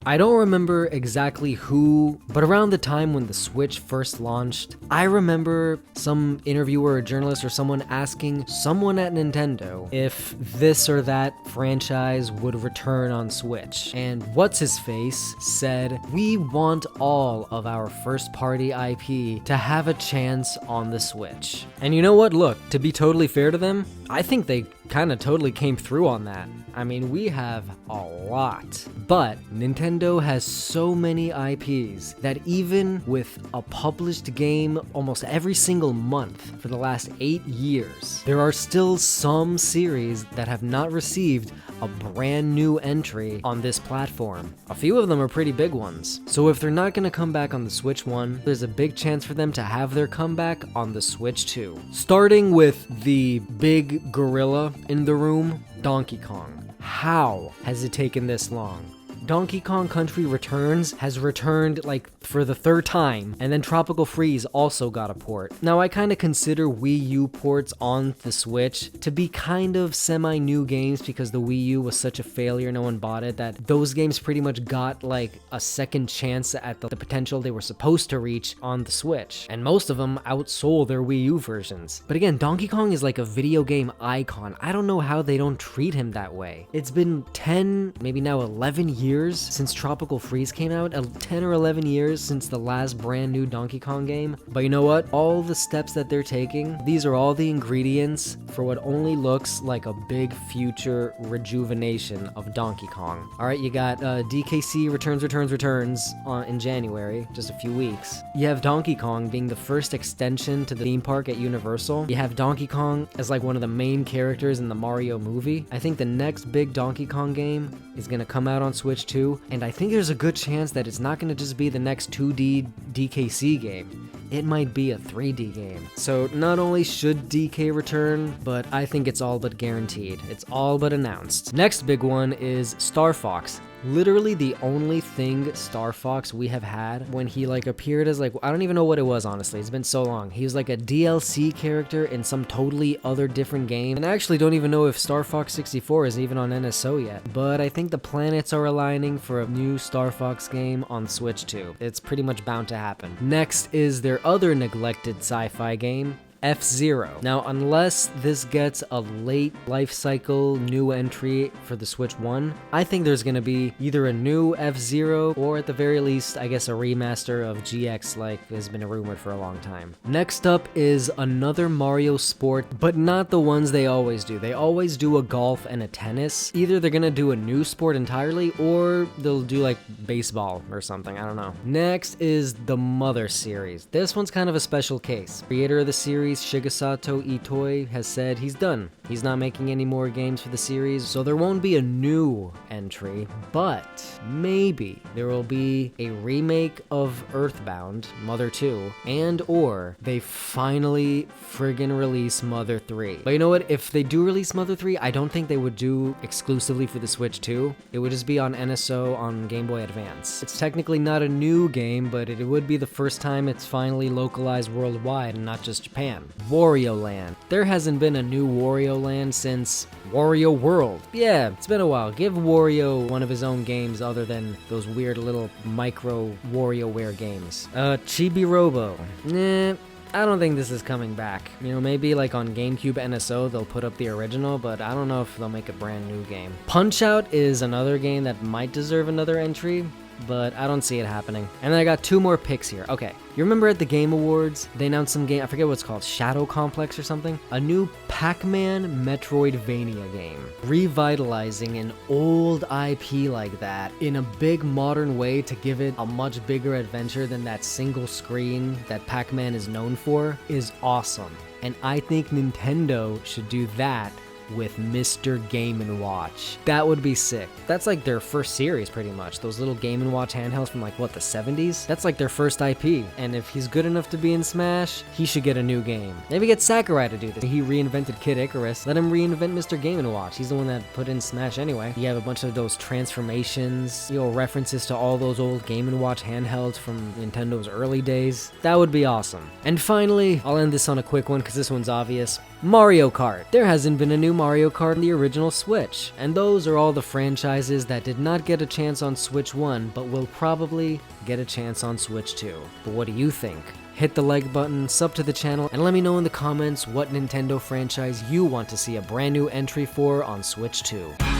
I don't remember exactly who, but around the time when the Switch first launched, I remember some interviewer or journalist or someone asking someone at Nintendo if this or that franchise would return on Switch. And what's-his-face said, "We want all of our first-party IP to have a chance on the Switch." And you know what? Look, to be totally fair to them, I think they kind of totally came through on that. I mean, we have a lot, but Nintendo has so many IPs that even with a published game almost every single month for the last 8 years, there are still some series that have not received a brand new entry on this platform. A few of them are pretty big ones. So if they're not going to come back on the Switch 1, there's a big chance for them to have their comeback on the Switch 2. Starting with the big gorilla in the room, Donkey Kong. How has it taken this long? Donkey Kong Country Returns has returned like for the third time, and then Tropical Freeze also got a port. Now I kind of consider Wii U ports on the Switch to be kind of semi-new games because the Wii U was such a failure, no one bought it, that those games pretty much got like a second chance at the potential they were supposed to reach on the Switch, and most of them outsold their Wii U versions. But again, Donkey Kong is like a video game icon. I don't know how they don't treat him that way. It's been 10, maybe now 11 years since Tropical Freeze came out, 10 or 11 years since the last brand new Donkey Kong game. But you know what? All the steps that they're taking, these are all the ingredients for what only looks like a big future rejuvenation of Donkey Kong. Alright, you got DKC Returns in January, just a few weeks. You have Donkey Kong being the first extension to the theme park at Universal. You have Donkey Kong as like one of the main characters in the Mario movie. I think the next big Donkey Kong game is gonna come out on Switch 2, and I think there's a good chance that it's not gonna just be the next 2D DKC game. It might be a 3D game. So not only should DK return, but I think it's all but guaranteed. It's all but announced. Next big one is Star Fox. Literally the only thing Star Fox we have had when he like appeared as like, I don't even know what it was, honestly. It's been so long. He was like a DLC character in some totally other different game. And I actually don't even know if Star Fox 64 is even on NSO yet. But I think the planets are aligning for a new Star Fox game on Switch 2. It's pretty much bound to happen. Next is their other neglected sci-fi game, F-Zero. Now, unless this gets a late life cycle new entry for the Switch 1, I think there's gonna be either a new F-Zero or at the very least, I guess, a remaster of GX like has been rumored for a long time. Next up is another Mario Sport, but not the ones they always do. They always do a golf and a tennis. Either they're gonna do a new sport entirely or they'll do like baseball or something, I don't know. Next is the Mother series. This one's kind of a special case. Creator of the series, Shigesato Itoi, has said he's done. He's not making any more games for the series, so there won't be a new entry, but maybe there will be a remake of Earthbound, Mother 2, and or they finally friggin' release Mother 3. But you know what? If they do release Mother 3, I don't think they would do exclusively for the Switch 2. It would just be on NSO on Game Boy Advance. It's technically not a new game, but it would be the first time it's finally localized worldwide and not just Japan. Wario Land. There hasn't been a new Wario Land since Wario World. Yeah, it's been a while. Give Wario one of his own games other than those weird little micro WarioWare games. Chibi Robo. Nah, I don't think this is coming back. You know, maybe like on GameCube NSO they'll put up the original, but I don't know if they'll make a brand new game. Punch-Out is another game that might deserve another entry, but I don't see it happening. And then I got two more picks here. Okay, you remember at the Game Awards, they announced some game, I forget what it's called, Shadow Complex or something? A new Pac-Man Metroidvania game. Revitalizing an old IP like that in a big modern way to give it a much bigger adventure than that single screen that Pac-Man is known for is awesome. And I think Nintendo should do that with Mr. Game & Watch. That would be sick. That's like their first series pretty much. Those little Game & Watch handhelds from like, what, the 70s? That's like their first IP. And if he's good enough to be in Smash, he should get a new game. Maybe get Sakurai to do this. He reinvented Kid Icarus. Let him reinvent Mr. Game & Watch. He's the one that put in Smash anyway. You have a bunch of those transformations, you know, references to all those old Game & Watch handhelds from Nintendo's early days. That would be awesome. And finally, I'll end this on a quick one because this one's obvious. Mario Kart. There hasn't been a new Mario Kart on the original Switch, and those are all the franchises that did not get a chance on Switch 1, but will probably get a chance on Switch 2. But what do you think? Hit the like button, sub to the channel, and let me know in the comments what Nintendo franchise you want to see a brand new entry for on Switch 2.